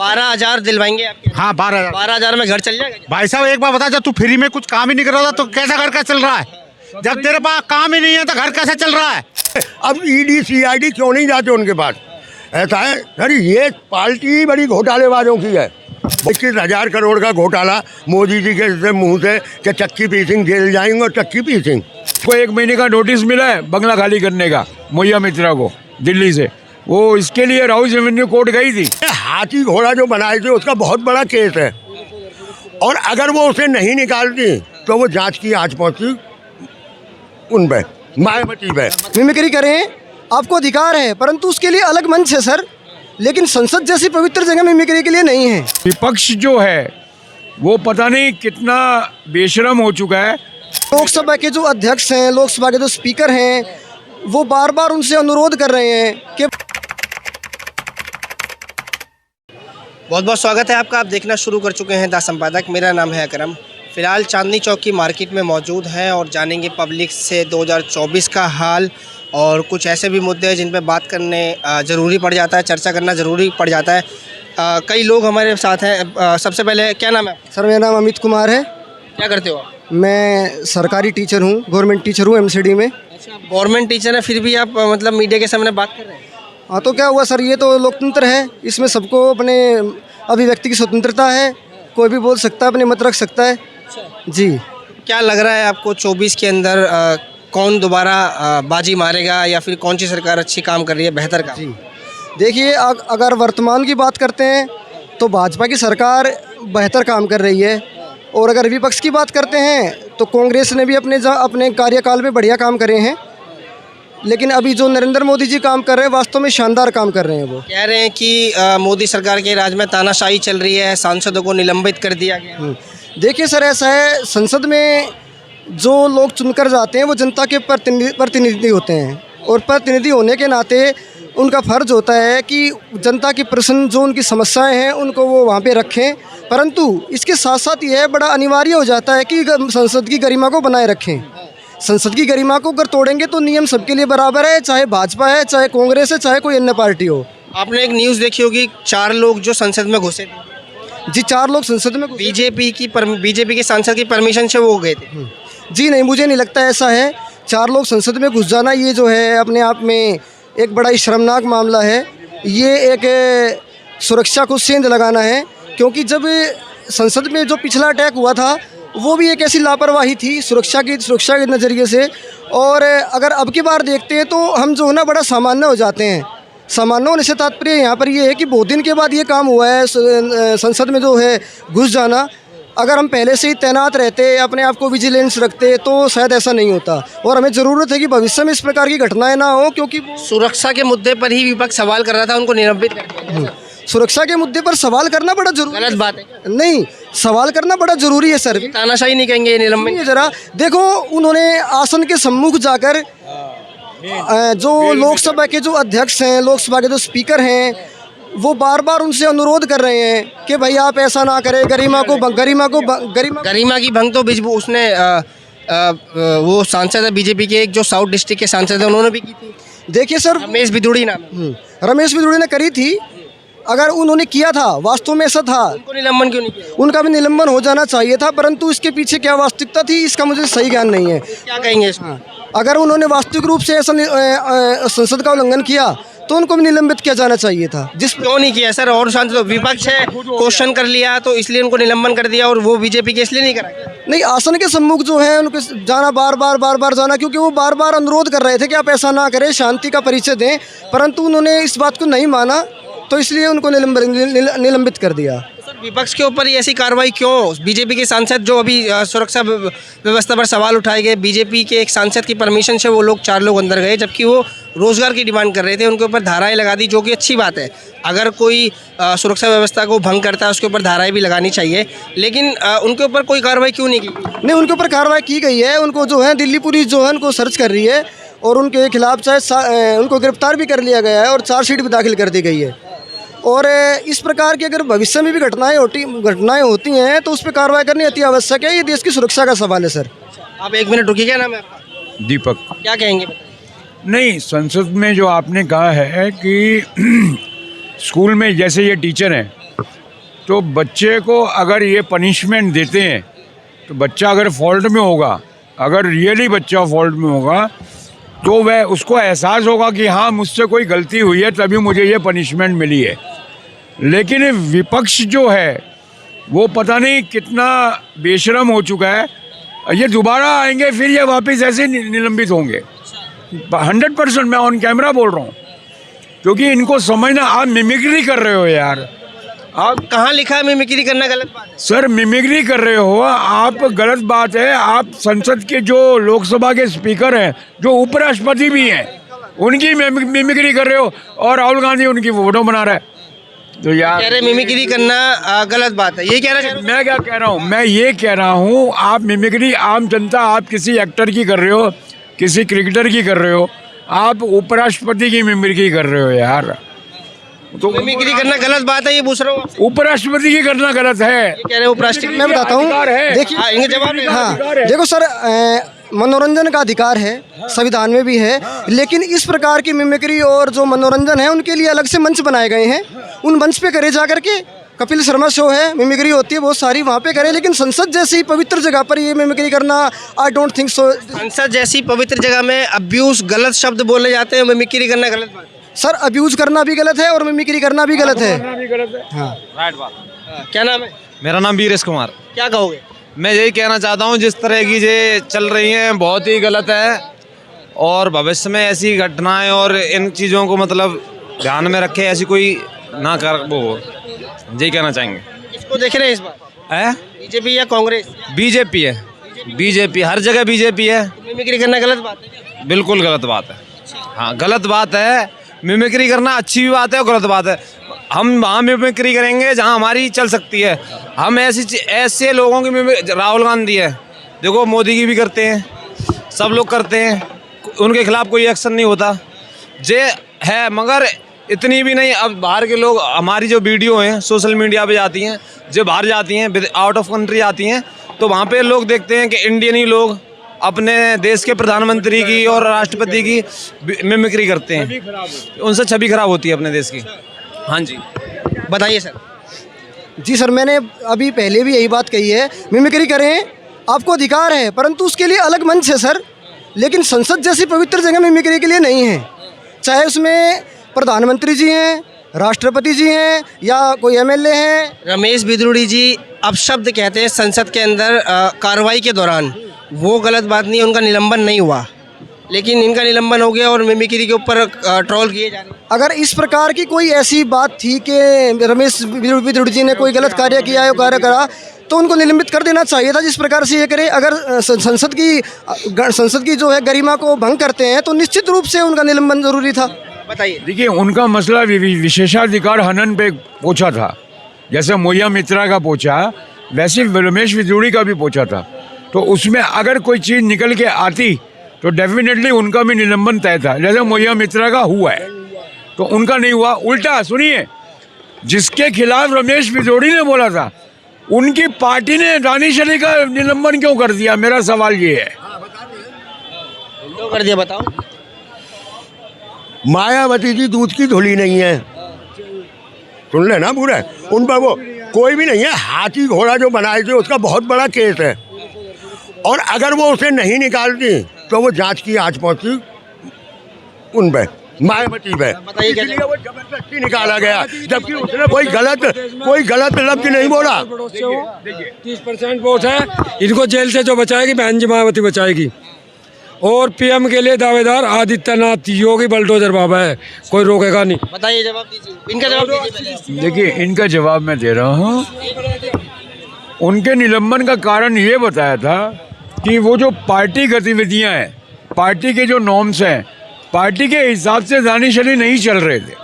12,000 दिलवाएंगे आपके? हाँ 12,000। 12,000 में घर चल जाएगा? भाई साहब एक बार बता, जब तू फ्री में कुछ काम ही नहीं कर रहा था तो कैसा घर का चल रहा है? जब तेरे पास काम ही नहीं है तो घर कैसे चल रहा है? अब ईडी सीआईडी क्यों नहीं जाते उनके पास? ऐसा है सर, ये पार्टी बड़ी घोटालेबाजों की है। 21,000 करोड़ का घोटाला मोदी जी के मुंह से कि चक्की पीसिंग जेल जाएंगे और चक्की पीसिंग। को 1 महीने का नोटिस मिला है बंगला खाली करने का मोहिया मित्रा को दिल्ली से। वो इसके लिए राउस रेवेन्यू कोर्ट गई थी। हाथी घोड़ा जो बनाए थे उसका बहुत बड़ा केस है, और अगर वो उसे नहीं निकालती तो वो जांच की आंच पहुंची उन पे, मायावती पे। मिमिक्री करें, आपको अधिकार है, परंतु उसके लिए अलग मंच है सर। लेकिन संसद जैसी पवित्र जगह मिमिक्री के लिए नहीं है। विपक्ष जो है वो पता नहीं कितना बेशरम हो चुका है। लोकसभा के जो अध्यक्ष हैं, लोकसभा के जो स्पीकर हैं, वो बार बार उनसे अनुरोध कर रहे हैं कि बहुत बहुत स्वागत है आपका। आप देखना शुरू कर चुके हैं द संपादक। मेरा नाम है अकरम। फिलहाल चांदनी चौक की मार्केट में मौजूद हैं और जानेंगे पब्लिक से 2024 का हाल और कुछ ऐसे भी मुद्दे हैं जिन पे बात करने ज़रूरी पड़ जाता है, चर्चा करना ज़रूरी पड़ जाता है। कई लोग हमारे साथ हैं। सबसे पहले क्या नाम है? सर मेरा नाम अमित कुमार है। क्या करते हो आप? मैं सरकारी टीचर हूँ, गवर्नमेंट टीचर हूँ एमसीडी में। अच्छा, गवर्नमेंट टीचर है फिर भी आप मतलब मीडिया के सामने बात कर रहे हैं? हाँ तो क्या हुआ सर, ये तो लोकतंत्र है, इसमें सबको अपने अभिव्यक्ति की स्वतंत्रता है, कोई भी बोल सकता है, अपने मत रख सकता है। जी, क्या लग रहा है आपको 24 के अंदर कौन दोबारा बाजी मारेगा या फिर कौन सी सरकार अच्छी काम कर रही है, बेहतर काम? जी देखिए, अगर वर्तमान की बात करते हैं तो भाजपा की सरकार बेहतर काम कर रही है, और अगर विपक्ष की बात करते हैं तो कांग्रेस ने भी अपने कार्यकाल में बढ़िया काम करे हैं। लेकिन अभी जो नरेंद्र मोदी जी काम कर रहे हैं, वास्तव में शानदार काम कर रहे हैं। वो कह रहे हैं कि मोदी सरकार के राज में तानाशाही चल रही है, सांसदों को निलंबित कर दिया गया। देखिए सर, ऐसा है, संसद में जो लोग चुनकर जाते हैं वो जनता के प्रतिनिधि होते हैं, और प्रतिनिधि होने के नाते उनका फ़र्ज होता है कि जनता के प्रश्न, जो उनकी समस्याएं हैं, उनको वो वहाँ पे रखें। परंतु इसके साथ साथ यह बड़ा अनिवार्य हो जाता है कि संसद की गरिमा को बनाए रखें। संसद की गरिमा को अगर तोड़ेंगे तो नियम सबके लिए बराबर है, चाहे भाजपा है, चाहे कांग्रेस है, चाहे कोई अन्य पार्टी हो। आपने एक न्यूज़ देखी होगी, 4 लोग जो संसद में घुसे थे। जी, 4 लोग संसद में बीजेपी के सांसद की परमिशन से वो गए थे। जी नहीं, मुझे नहीं लगता ऐसा है। 4 लोग संसद में घुस जाना, ये जो है अपने आप में एक बड़ा ही शर्मनाक मामला है। ये एक सुरक्षा को सेंध लगाना है, क्योंकि जब संसद में जो पिछला अटैक हुआ था वो भी एक ऐसी लापरवाही थी सुरक्षा के नज़रिए से। और अगर अब की बार देखते हैं तो हम जो है ना बड़ा सामान्य हो जाते हैं। सामान्य होने से तात्पर्य यहाँ पर ये है कि बहुत दिन के बाद ये काम हुआ है, संसद में जो है घुस जाना। अगर हम पहले से ही तैनात रहते, अपने आप को विजिलेंस रखते, तो शायद ऐसा नहीं होता। और हमें ज़रूरत है कि भविष्य में इस प्रकार की घटनाएं ना हो, क्योंकि सुरक्षा के मुद्दे पर ही विपक्ष सवाल कर रहा था, उनको निलंबित कर दिया। सुरक्षा के मुद्दे पर सवाल करना बड़ा जरूरी, गलत बात है? नहीं, सवाल करना बड़ा जरूरी है सर। तानाशाही नहीं कहेंगे, निलंबित। जरा देखो, उन्होंने आसन के सम्मुख जाकर जो लोकसभा के जो अध्यक्ष हैं, लोकसभा के जो स्पीकर हैं, वो बार बार उनसे अनुरोध कर रहे हैं कि भाई आप ऐसा ना करें, गरिमा की भंग तो उसने वो सांसद है बीजेपी के, एक जो साउथ डिस्ट्रिक्ट के सांसद है, उन्होंने भी की थी। देखिए सर, रमेश बिदुड़ी नाम, रमेश बिदुड़ी ने करी थी। अगर उन्होंने किया था, वास्तव में ऐसा था, उनको निलंबन क्यों नहीं किया? उनका भी निलंबन हो जाना चाहिए था, परंतु इसके पीछे क्या वास्तविकता थी इसका मुझे सही ज्ञान नहीं है। क्या कहेंगे इसमें? अगर उन्होंने वास्तविक रूप से ऐसा संसद का उल्लंघन किया तो उनको भी निलंबित किया जाना चाहिए था। क्यों नहीं किया सर? और सांसद विपक्ष है, क्वेश्चन कर लिया तो इसलिए उनको निलंबन कर दिया, और वो बीजेपी के इसलिए नहीं करा? नहीं, आसन के सम्मुख जो है उनको जाना, बार बार जाना, क्योंकि वो बार बार अनुरोध कर रहे थे कि आप ऐसा ना करें, शांति का परिचय दें, परंतु उन्होंने इस बात को नहीं माना, तो इसलिए उनको निलंबित कर दिया। सर, विपक्ष के ऊपर ये ऐसी कार्रवाई क्यों? बीजेपी के सांसद जो अभी सुरक्षा व्यवस्था पर सवाल उठाए गए, बीजेपी के एक सांसद की परमिशन से वो लोग 4 लोग अंदर गए, जबकि वो रोजगार की डिमांड कर रहे थे। उनके ऊपर धाराएं लगा दी, जो कि अच्छी बात है। अगर कोई सुरक्षा व्यवस्था को भंग करता है उसके ऊपर धाराएं भी लगानी चाहिए, लेकिन उनके ऊपर कोई कार्रवाई क्यों नहीं की? नहीं, उनके ऊपर कार्रवाई की गई है। उनको जो है दिल्ली पुलिस जो है उनको सर्च कर रही है, और उनके खिलाफ चाहे उनको गिरफ्तार भी कर लिया गया है, और चार्जशीट भी दाखिल कर दी गई है। और इस प्रकार की अगर भविष्य में भी घटनाएं होती हैं तो उस पर कार्रवाई करनी अति आवश्यक है। ये देश की सुरक्षा का सवाल है सर। आप 1 मिनट रुकिए। क्या नाम है आपका? दीपक। क्या कहेंगे? नहीं, संसद में जो आपने कहा है कि स्कूल में जैसे ये टीचर हैं तो बच्चे को अगर ये पनिशमेंट देते हैं तो बच्चा अगर फॉल्ट में होगा, अगर रियली बच्चा फॉल्ट में होगा तो वह उसको एहसास होगा कि हाँ मुझसे कोई गलती हुई है तभी मुझे ये पनिशमेंट मिली है। लेकिन विपक्ष जो है वो पता नहीं कितना बेशरम हो चुका है, ये दोबारा आएंगे फिर ये वापस ऐसे निलंबित होंगे 100%। मैं ऑन कैमरा बोल रहा हूँ, क्योंकि इनको समझना, आप मिमिक्री कर रहे हो यार। आप कहाँ लिखा है मिमिक्री करना गलत बात है? सर मिमिक्री कर रहे हो आप, गलत बात है। आप संसद के जो लोकसभा के स्पीकर हैं, जो उपराष्ट्रपति भी हैं, उनकी मिमिक्री कर रहे हो और राहुल गांधी उनकी फोटो बना रहा है। तो यार कह रहे मिमिक्री करना गलत बात है, ये कह रहा है। मैं क्या कह रहा हूँ, मैं ये कह रहा हूँ आप मिमिक्री, आम जनता, आप किसी एक्टर की कर रहे हो, किसी क्रिकेटर की कर रहे हो, आप उपराष्ट्रपति की मिमिक्री कर रहे हो यार। तो मिमिक्री करना गलत बात है, ये पूछ रहा हूँ। उपराष्ट्रपति की करना गलत है, ये कह रहे उपराष्ट्रपति। मैं बताता हूँ, देखिए हाँ, इनके जवाब में। हाँ देखो सर, मनोरंजन का अधिकार है, संविधान में भी है, लेकिन इस प्रकार की मिमिक्री और जो मनोरंजन है उनके लिए अलग से मंच बनाए गए हैं। उन मंच पे करे जा करके, कपिल शर्मा शो है, मिमिक्री होती है बहुत सारी, वहाँ पे करे। लेकिन संसद जैसी पवित्र जगह पर ये मिमिक्री करना, आई डोंट थिंक सो। संसद जैसी पवित्र जगह में अब्यूज, गलत शब्द बोले जाते हैं, मिमिक्री करना गलत बात है। सर अब्यूज करना भी गलत है और मिमिक्री करना भी गलत है। राइट बात। क्या नाम है? मेरा नाम वीरेश कुमार। क्या कहोगे? मैं यही कहना चाहता हूँ, जिस तरह की ये चल रही हैं बहुत ही गलत है, और भविष्य में ऐसी घटनाएं और इन चीज़ों को मतलब ध्यान में रखे, ऐसी कोई ना कर, वो यही कहना चाहेंगे। किसको देख रहे हैं इस बार, है बीजेपी या कांग्रेस? बीजेपी है, बीजेपी हर जगह बीजेपी है। मिमिक्री करना गलत बात है? बिल्कुल गलत बात है। हाँ गलत बात है, मिमिक्री करना अच्छी भी बात है और गलत बात है। हम वहाँ मिमिक्री करेंगे जहाँ हमारी चल सकती है। हम ऐसे लोगों की राहुल गांधी है, देखो मोदी की भी करते हैं, सब लोग करते हैं, उनके खिलाफ कोई एक्शन नहीं होता जे है। मगर इतनी भी नहीं, अब बाहर के लोग, हमारी जो वीडियो हैं सोशल मीडिया पे जाती हैं, जो बाहर जाती हैं, आउट ऑफ कंट्री आती हैं, तो वहाँ पे लोग देखते हैं कि इंडियन ही लोग अपने देश के प्रधानमंत्री की और राष्ट्रपति की मिमिक्री करते हैं, उनसे छवि खराब होती है अपने देश की। हाँ जी बताइए सर। जी सर, मैंने अभी पहले भी यही बात कही है, मिमिक्री करें, आपको अधिकार है, परंतु उसके लिए अलग मंच है सर। लेकिन संसद जैसी पवित्र जगह मिमिक्री के लिए नहीं है, चाहे उसमें प्रधानमंत्री जी हैं, राष्ट्रपति जी हैं या कोई एमएलए हैं। रमेश बिदुड़ी जी अपशब्द कहते हैं संसद के अंदर कार्रवाई के दौरान, वो गलत बात नहीं है, उनका निलंबन नहीं हुआ, लेकिन इनका निलंबन हो गया और मिमिक्री के ऊपर ट्रोल किए जा रहे हैं। अगर इस प्रकार की कोई ऐसी बात थी कि रमेश बिदुड़ी जी ने कोई गलत कार्य किया है, कार्य करा, तो उनको निलंबित कर देना चाहिए था, जिस प्रकार से ये करे। अगर संसद की जो है गरिमा को भंग करते हैं तो निश्चित रूप से उनका निलंबन जरूरी था। बताइए। देखिए, उनका मसला विशेषाधिकार हनन पे पूछा था, जैसे मोया मित्रा का पूछा, वैसे रमेश बिदुड़ी का भी पूछा था। तो उसमें अगर कोई चीज़ निकल के आती तो डेफिनेटली उनका भी निलंबन तय था, जैसे मोया मित्रा का हुआ है, तो उनका नहीं हुआ। उल्टा सुनिए, जिसके खिलाफ रमेश बिदुड़ी ने बोला था, उनकी पार्टी ने दानिश अली का निलंबन क्यों कर दिया? मेरा सवाल ये है। क्यों कर दिया बताओ? मायावती जी दूध की धुली नहीं है, सुन लेना पूरा, उन पर वो कोई भी नहीं है। हाथी घोड़ा जो बनाए थे उसका बहुत बड़ा केस है, और अगर वो उसे नहीं निकालती तो वो जांच की आज पहुंची उन पे, मायावती पे। बताइए क्या? इसलिए वो जबरदस्ती निकाला गया, जबकि उसने कोई गलत लफ्ज नहीं बोला। 30% वोट है, इनको जेल से जो बचाएगी बहन जी मायावती बचाएगी। और पीएम के लिए दावेदार आदित्यनाथ योगी बल्डोजर बाबा है, कोई रोकेगा नहीं। बताइए, जवाब दीजिए, इनका जवाब दीजिए। देखिए, इनका जवाब मैं दे रहा हूँ। उनके निलंबन का कारण ये बताया था कि वो जो पार्टी गतिविधियाँ हैं, पार्टी के जो नॉर्म्स हैं, पार्टी के हिसाब से दानिश अली नहीं चल रहे थे।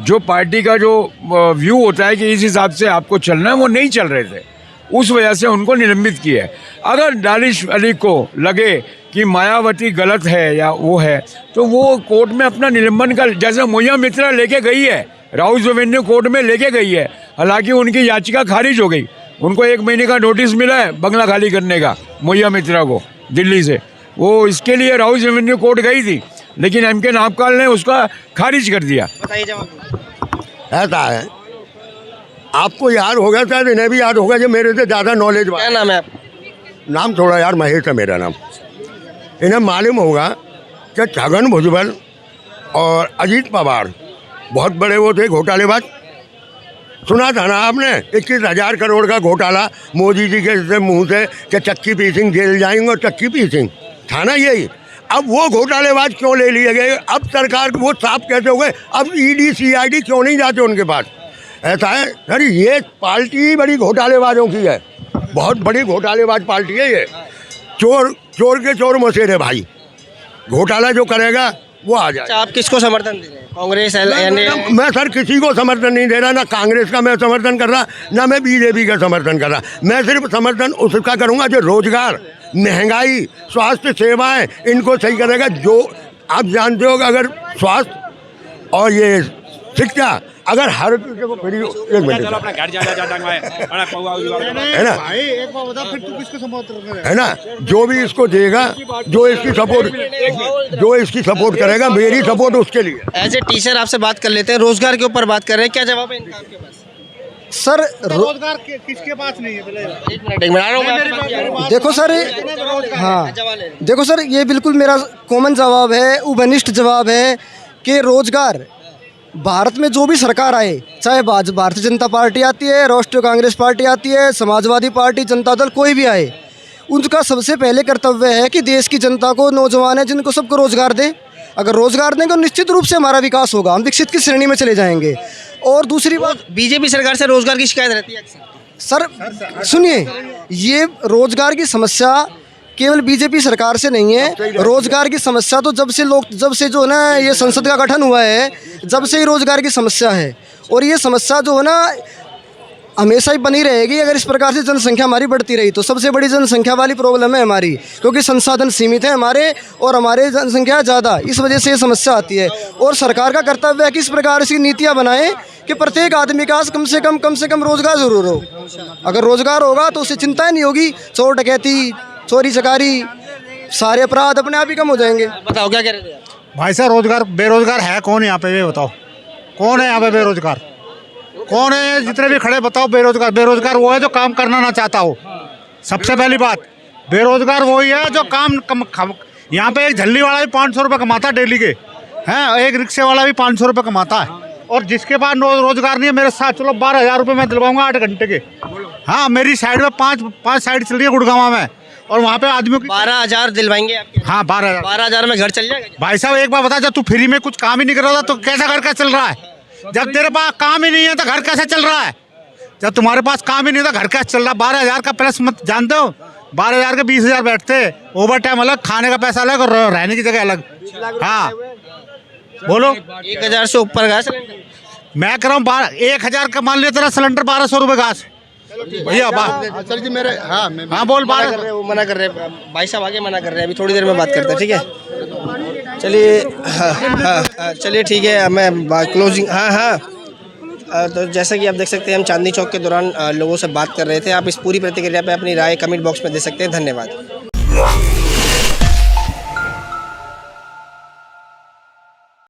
जो पार्टी का जो व्यू होता है कि इस हिसाब से आपको चलना है, वो नहीं चल रहे थे, उस वजह से उनको निलंबित किया है। अगर दानिश अली को लगे कि मायावती गलत है या वो है, तो वो कोर्ट में अपना निलंबन का, जैसे मोया मित्रा लेके गई है, राउस एवेन्यू कोर्ट में लेके गई है, हालांकि उनकी याचिका खारिज हो गई, उनको 1 महीने का नोटिस मिला है बंगला खाली करने का, मोया मित्रा को दिल्ली से। वो इसके लिए राउस एवेन्यू कोर्ट गई थी, लेकिन एमके नापकाल ने उसका खारिज कर दिया। बताइए जवाब। ऐसा है आपको याद होगा, शायद इन्हें भी याद होगा, जो मेरे से ज़्यादा नॉलेज क्या नाम है आपका? नाम थोड़ा यार महेश है मेरा नाम। इन्हें मालूम होगा कि छगन भुजबल और अजीत पवार बहुत बड़े वो थे घोटालेबाज। सुना था ना आपने 21,000 करोड़ का घोटाला मोदी जी के मुंह से कि चक्की पीसिंग जेल जाएंगे, और चक्की पीसिंग था ना यही। अब वो घोटालेबाज क्यों ले लिए गए? अब सरकार वो साफ कैसे हो गए? अब ईडी सीआईडी क्यों नहीं जाते उनके पास? ऐसा है सर, ये पार्टी बड़ी घोटालेबाजों की है, बहुत बड़ी घोटालेबाज पार्टी है ये। चोर चोर के चोर मसेरे भाई, घोटाला जो करेगा वो आ जाए। अच्छा, आप किसको समर्थन दे रहे हैं? कांग्रेस मैं सर किसी को समर्थन नहीं दे रहा, ना कांग्रेस का मैं समर्थन कर रहा, ना मैं बीजेपी का समर्थन कर रहा। मैं सिर्फ समर्थन उसका करूंगा जो रोजगार, महंगाई, स्वास्थ्य सेवाएं इनको सही करेगा। जो आप जानते हो कि अगर स्वास्थ्य और ये शिक्षा अगर हर किसी को फ्री, एक मिनट है ना, है ना, जो भी इसको देगा, जो इसकी सपोर्ट करेगा, मेरी सपोर्ट उसके लिए। एज ए टीचर आपसे बात कर लेते हैं, रोजगार के ऊपर बात कर रहे हैं, क्या जवाब है इनका आपके पास? सर रोजगार किसके पास नहीं है? एक मिनट आ रहा हूं मैं आपके पास, आ रहा हूं। देखो सर, हाँ देखो सर, ये बिल्कुल मेरा कॉमन जवाब है, उभनिष्ठ जवाब है कि रोजगार भारत में जो भी सरकार आए, चाहे भारतीय जनता पार्टी आती है, राष्ट्रीय कांग्रेस पार्टी आती है, समाजवादी पार्टी, जनता दल, कोई भी आए, उनका सबसे पहले कर्तव्य है कि देश की जनता को, नौजवान है जिनको सबको रोजगार दे। अगर रोजगार देंगे तो निश्चित रूप से हमारा विकास होगा, हम विकसित की श्रेणी में चले जाएंगे। और दूसरी बात, बीजेपी सरकार से रोजगार की शिकायत रहती है अक्सर। सर सुनिए, ये रोजगार की समस्या केवल बीजेपी सरकार से नहीं है। रोजगार की समस्या तो जब से जो है ना ये संसद का गठन हुआ है, जब से ही रोजगार की समस्या है। और ये समस्या जो है ना हमेशा ही बनी रहेगी अगर इस प्रकार से जनसंख्या हमारी बढ़ती रही तो। सबसे बड़ी जनसंख्या वाली प्रॉब्लम है हमारी, क्योंकि संसाधन सीमित है हमारे और हमारे जनसंख्या ज़्यादा, इस वजह से ये समस्या आती है। और सरकार का कर्तव्य है कि इस प्रकार से नीतियाँ बनाए कि प्रत्येक आदमी का कम से कम रोजगार जरूर हो। अगर रोजगार होगा तो उससे चिंता ही नहीं होगी, चोर डकैती, चोरी चकारी, सारे अपराध अपने आप ही कम हो जाएंगे। बताओ क्या कह रहे थे आप? भाई साहब, रोजगार बेरोजगार है कौन यहाँ पे? ये बताओ कौन है यहाँ पे बेरोजगार? कौन है? जितने भी खड़े बताओ बेरोजगार। बेरोजगार वो है जो काम करना ना चाहता हो। सबसे पहली बात, बेरोजगार वही है जो काम यहाँ पे एक झल्ली वाला भी 500 रुपये कमाता है डेली के, हैं, एक रिक्शे वाला भी 500 रुपये कमाता है। और जिसके पास रोजगार नहीं है, मेरे साथ चलो 12,000 रुपये मैं दिलवाऊंगा 8 घंटे के। हाँ, मेरी साइड में पाँच साइड चल रही है गुड़गांव में, और वहाँ पे आदमियों की 12,000 दिलवाएंगे आपके? हाँ, 12,000 में घर चल जाएगा? भाई साहब एक बार बता, जब तू फ्री में कुछ काम ही नहीं कर रहा था तो कैसा घर का चल रहा है? जब तेरे पास काम ही नहीं है तो घर कैसे चल रहा है? जब तुम्हारे पास काम ही नहीं था घर कैसे चल रहा? 12,000 का प्लस मत जानते हो, 12,000 के 20,000 बैठते, ओवर टाइम अलग, खाने का पैसा अलग और रहने की जगह अलग। हाँ बोलो। 1,000 से ऊपर गैस सिलेंडर मैं कह रहा हूँ 1,000 का मान लिया तेरा सिलेंडर 1,200 रुपये गैस भैया। सर जी मेरे हाँ बोल। वो मना कर रहे हैं, भाई साहब आगे मना कर रहे हैं, अभी थोड़ी देर में बात करते हैं, ठीक है? चलिए, हाँ चलिए ठीक है, मैं क्लोजिंग। हाँ तो जैसा कि आप देख सकते हैं, हम चांदनी चौक के दौरान लोगों से बात कर रहे थे। आप इस पूरी प्रतिक्रिया पे अपनी राय कमेंट बॉक्स में दे सकते हैं। धन्यवाद।